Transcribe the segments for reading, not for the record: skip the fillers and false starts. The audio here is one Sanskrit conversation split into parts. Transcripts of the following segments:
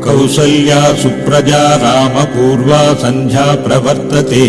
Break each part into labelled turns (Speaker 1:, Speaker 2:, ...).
Speaker 1: कौसल्या सुप्रजा रामपूर्वा सन्ध्या प्रवर्तते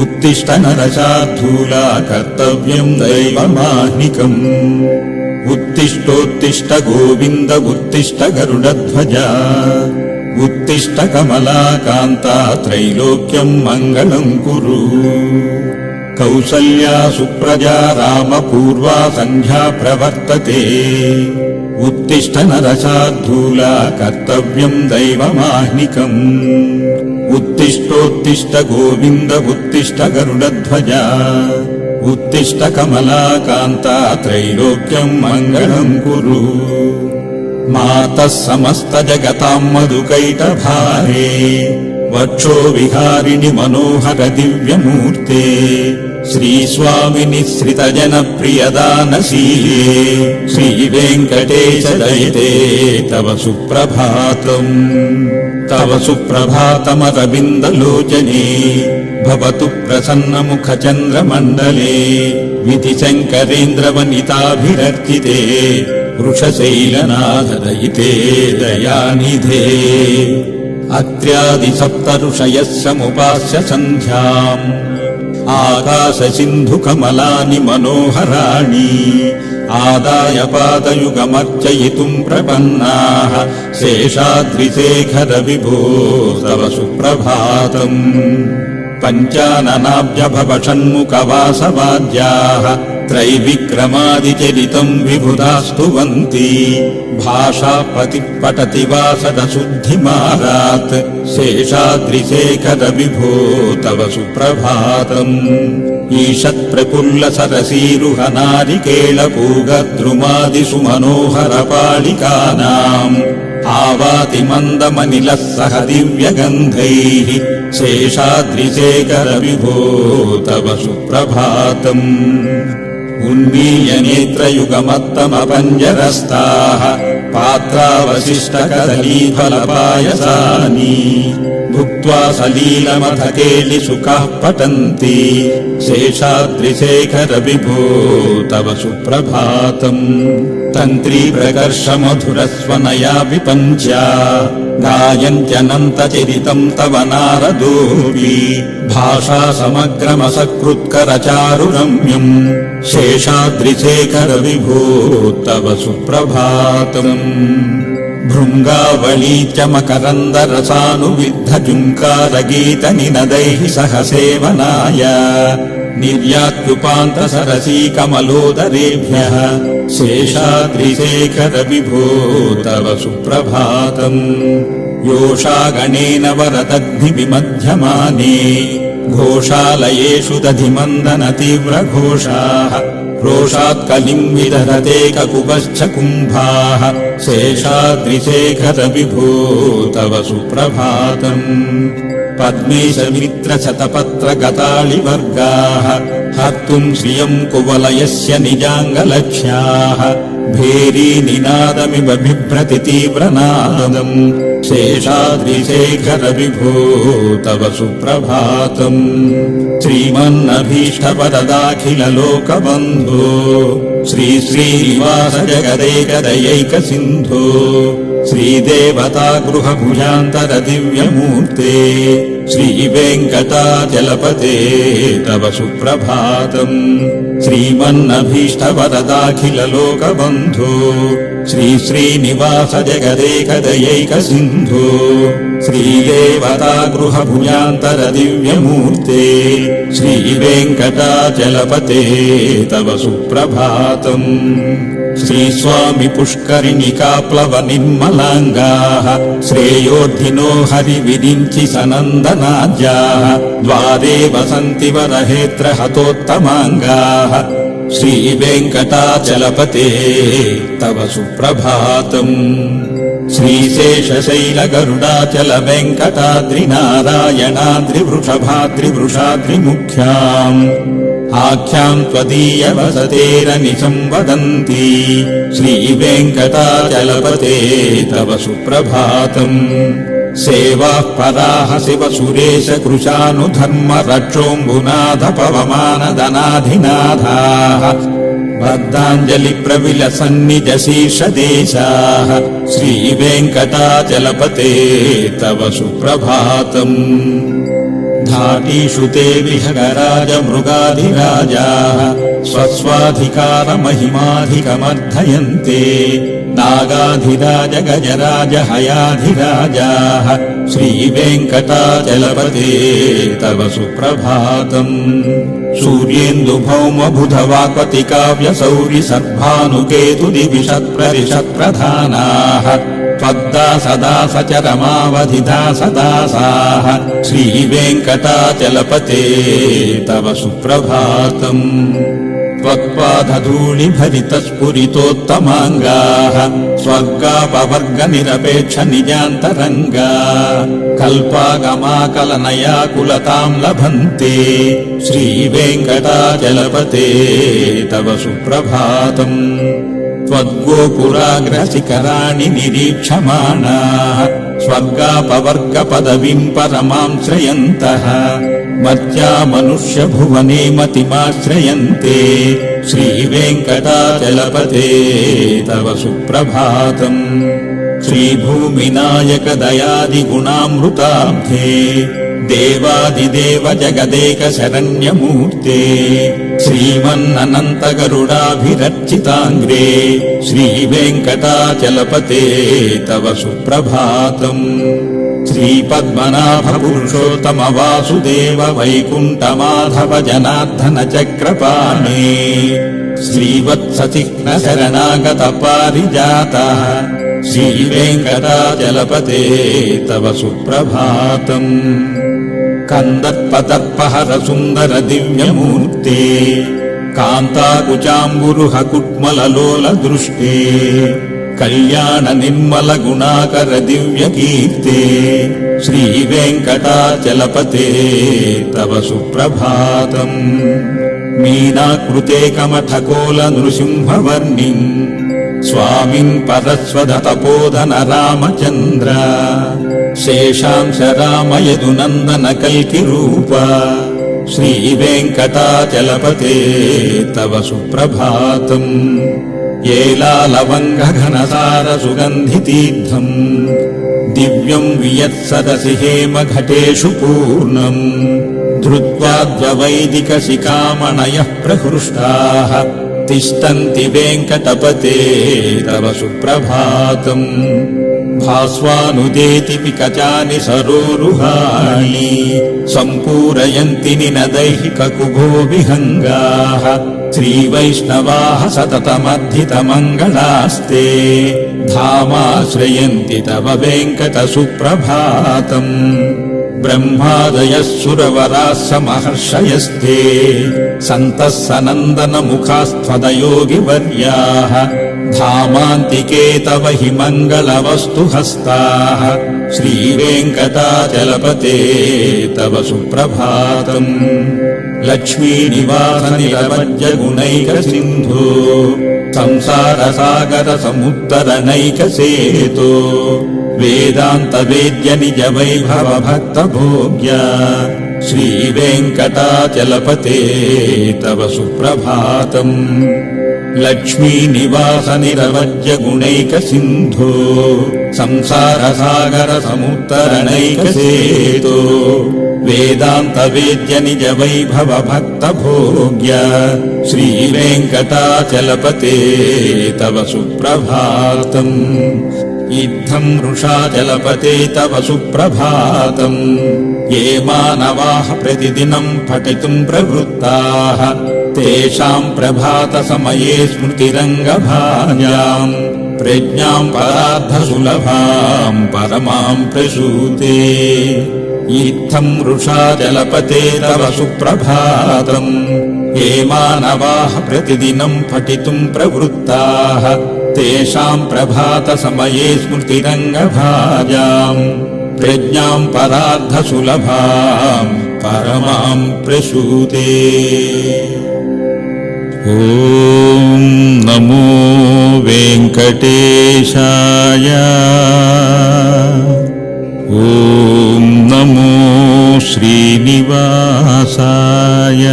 Speaker 1: उत्तिष्ठ नरशार्दूला कर्तव्यम् दैवमाह्निकम् उत्तिष्ठोत्तिष्ठ गोविन्द उत्तिष्ठ गरुडध्वजा उत्तिष्ठ कमलाकान्ता त्रैलोक्यम् मङ्गलम् कुरु। कौसल्या सुप्रजा रामपूर्वा सन्ध्या प्रवर्तते उत्तिष्ठ नरशार्दूला कर्तव्यम् दैवमाह्निकम् उत्तिष्ठोत्तिष्ठ गोविन्द उत्तिष्ठ गरुडध्वजा उत्तिष्ठ कमलाकान्ता त्रैलोक्यम् मङ्गलम् कुरु। मातः समस्त जगताम् मधुकैटभारे वक्षो विहारिणि मनोहर दिव्यमूर्ते श्रीस्वामिनि श्रितजनप्रियदानशीले श्रीवेङ्कटेश दयिते तव सुप्रभातम्। तव सुप्रभातमरविन्दलोचने भवतु प्रसन्नमुखचन्द्रमण्डले विधिशङ्करेन्द्रवनिताभिरर्चिते वृषशैलनाथदयिते दयानिधे। अत्र्यादिसप्तऋषयः समुपास्य सन्ध्याम् आकाशसिन्धुकमलानि मनोहराणि आदाय पादयुगमर्चयितुम् प्रपन्नाः शेषाद्रिशेखर विभो तव सुप्रभातम्। पञ्चाननाब्जभव षण्मुखवासवाद्याः त्रैविक्रमादिचरितम् विबुधा स्तुवन्ति भाषापति पठति वासदशुद्धिमारात् शेषाद्रिशेखर विभो तव सुप्रभातम्। ईषत्प्रफुल्ल सरसीरुहनारिकेळपूगद्रुमादिषु मनोहर पालिकानाम् आवाति मन्दमनिलः सह दिव्यगन्धैः शेषाद्रिशेखर विभो तव सुप्रभातम्। उन्मीय नेत्रयुगमत्तमपञ्जरस्ताः पात्रावशिष्टकदलीफलपायसानि भुक्त्वा सलीलमथकेलिसुखाः पठन्ति शेषाद्रिशेखर विभो तव सुप्रभातम्। तन्त्रीप्रकर्षमधुरस्वनया विपञ्च्या गायन्त्यनन्तचरितम् तव नारदोऽपि भाषा समग्रमसकृत्करचारुरम्यम् शेषाद्रिशेखर विभो तव सुप्रभातम्। भृङ्गावली च मकरन्दरसानुविद्धजुङ्कारगीतनिनदैः सह सेवनाय निर्यात्युपान्तसरसी कमलोदरेभ्यः शेषाद्रिशेखर विभो तव सुप्रभातम्। योषागणेन वरदग्निविमध्यमाने घोषालयेषु दधिमन्दनतीव्रघोषाः रोषात् कलिम् विदधते ककुभश्च कुम्भाः शेषाद्रिशेखर विभो तव सुप्रभातम्। पद्मेशमित्रशतपत्रगताळिवर्गाः हर्तुम् श्रियम् कुवलयस्य निजाङ्गलक्ष्याः भेरीनिनादमिव बिभ्रति तीव्रनादम् शेषाद्रिशेखर विभो तव सुप्रभातम्। श्रीमन्नभीष्टवरदाखिललोकबन्धो श्रीश्रीनिवास जगदेकदयैकसिन्धो श्रीदेवता गृहभुजान्तर दिव्यमूर्ते श्रीवेङ्कटाचलपते तव सुप्रभातम्। श्रीमन्नभीष्टवरदाखिललोकबन्धो श्रीश्रीनिवास जगदेकदयैकसिन्धो श्रीदेवता गृहभुजान्तर दिव्यमूर्ते श्रीवेङ्कटाचलपते तव सुप्रभातम्। श्रीस्वामि पुष्करिणिकाप्लव निर्मलाङ्गाः श्रेयोर्धिनो हरिविरिञ्चि सनन्दनाद्याः द्वारे वसन्ति वरहेत्र हतोत्तमाङ्गाः श्रीवेङ्कटाचलपते तव सुप्रभातम्। श्रीशेषशैलगरुडाचल वेङ्कटाद्रिनारायणाद्रिवृषभाद्रिवृषाद्रिमुख्याम् आख्यां त्वदीयवसतेरनिशं वदन्ति श्रीवेङ्कटाचलपते तव सुप्रभातम् सेवाः पराः शिव सुरेश कृशानुधर्म रक्षोऽम्बुनाथ पवमानदनाधिनाथाः बद्धाञ्जलि प्रविलसन्निज शीर्षदेशाः श्रीवेङ्कटाचलपते तव सुप्रभातम् धाटीषु ते विहगराज मृगाधिराजाः स्वस्वाधिकारमहिमाधिकमर्धयन्ते नागाधिराज गजराज हयाधिराजाः श्रीवेङ्कटाचलपते तव सुप्रभातम् सूर्येन्दुभौम बुधवाक्पति काव्यसौरि सद्भानुकेतुदिविषत्प्ररिषत्प्रधानाः त्वद्दासदास चरमावधिदासदासाः श्रीवेङ्कटाचलपते तव सुप्रभातम् त्वत्पादधूलिभरितस्फुरितोत्तमाङ्गाः स्वर्गापवर्गनिरपेक्ष निजान्तरङ्गा कल्पागमाकलनयाकुलताम् लभन्ते श्रीवेङ्कटाचलपते तव सुप्रभातम् त्वद्गोपुराग्रशिखराणि निरीक्षमाणाः स्वर्गापवर्गपदवीम् परमाम् श्रयन्तः मर्त्या मनुष्यभुवने मतिमाश्रयन्ते श्रीवेङ्कटाचलपते तव सुप्रभातम् श्रीभूमिनायक दयादिगुणामृताब्धे देवादिदेव जगदेक शरण्यमूर्ते श्रीमन्ननन्त गरुडाभिरर्चिताङ्ग्रे श्रीवेङ्कटाचलपते तव सुप्रभातम् श्रीपद्मनाभ पुरुषोत्तम वासुदेव वैकुण्ठमाधव जनार्दन चक्रपाणे श्रीवत्सचिह्न शरणागत पारिजातः श्रीवेङ्कटाचलपते तव सुप्रभातम् कन्दर्पदर्पहर सुन्दर दिव्यमूर्ते कान्ताकुचाम्बुरुह कुट्मललोल दृष्टे कल्याण निर्मल गुणाकर दिव्यकीर्ते श्रीवेङ्कटाचलपते तव सुप्रभातम् मीनाकृते कमठकोल नृसिंहवर्णिम् स्वामिन् परस्वधतपोधन रामचन्द्र शेषांश राम यदुनन्दन कल्किरूप श्रीवेङ्कटाचलपते तव सुप्रभातम् येलालवङ्गघनसार सुगन्धितीर्थम् दिव्यम् वियत्सदसि हेमघटेषु पूर्णम् धृत्वाद्ववैदिकशिखामणयः प्रहृष्टाः तिष्ठन्ति वेङ्कटपते तव सुप्रभातम् भास्वानुदेति पिकचानि सरोरुहाणि सम्पूरयन्ति निनदैहिककुभो विहङ्गाः श्रीवैष्णवाः सततमर्धितमङ्गलास्ते धामाश्रयन्ति तव वेङ्कट सुप्रभातम् ब्रह्मादयः सुरवराः समहर्षयस्ते सन्तः सनन्दनमुखास्त्वदयोगिवर्याः धामान्तिके तव हि मङ्गलवस्तुहस्ताः श्रीवेङ्कटाचलपते तव सुप्रभातम् लक्ष्मीनिवासनिरवज्यगुणैकसिन्धो संसारसागरसमुत्तरणैकसेतो वेदान्तवेद्य निज वैभव भक्तभोग्य श्रीवेङ्कटाचलपते तव सुप्रभातम् लक्ष्मीनिवासनिरवज्यगुणैकसिन्धो संसारसागरसमुत्तरणैकसेतो वेदान्तवेद्य निज वैभव भक्तभोग्य श्रीवेङ्कटाचलपते तव सुप्रभातम् इत्थम् वृषाचलपते तव सुप्रभातम् ये मानवाः प्रतिदिनम् पठितुम् प्रवृत्ताः तेषाम् प्रभातसमये स्मृतिरङ्गभाजाम् प्रज्ञाम् परार्धसुलभाम् परमाम् प्रसूते इत्थम् वृषाचलपते तव सुप्रभातम् ये मानवाः प्रतिदिनम् पठितुम् प्रवृत्ताः तेषाम् प्रभातसमये स्मृतिरङ्गभाजाम् प्रज्ञाम् परार्धसुलभाम् परमां प्रसूते। ॐ नमो वेङ्कटेशाय। ॐ नमो श्रीनिवासाय।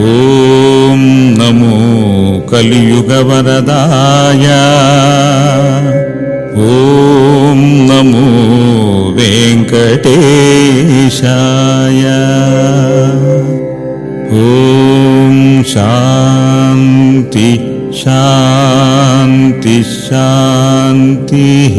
Speaker 1: ॐ नमो कलियुगवरदाय। ॐ नमो वेङ्कटेशाय। ॐ शान्ति शान्ति शान्तिः।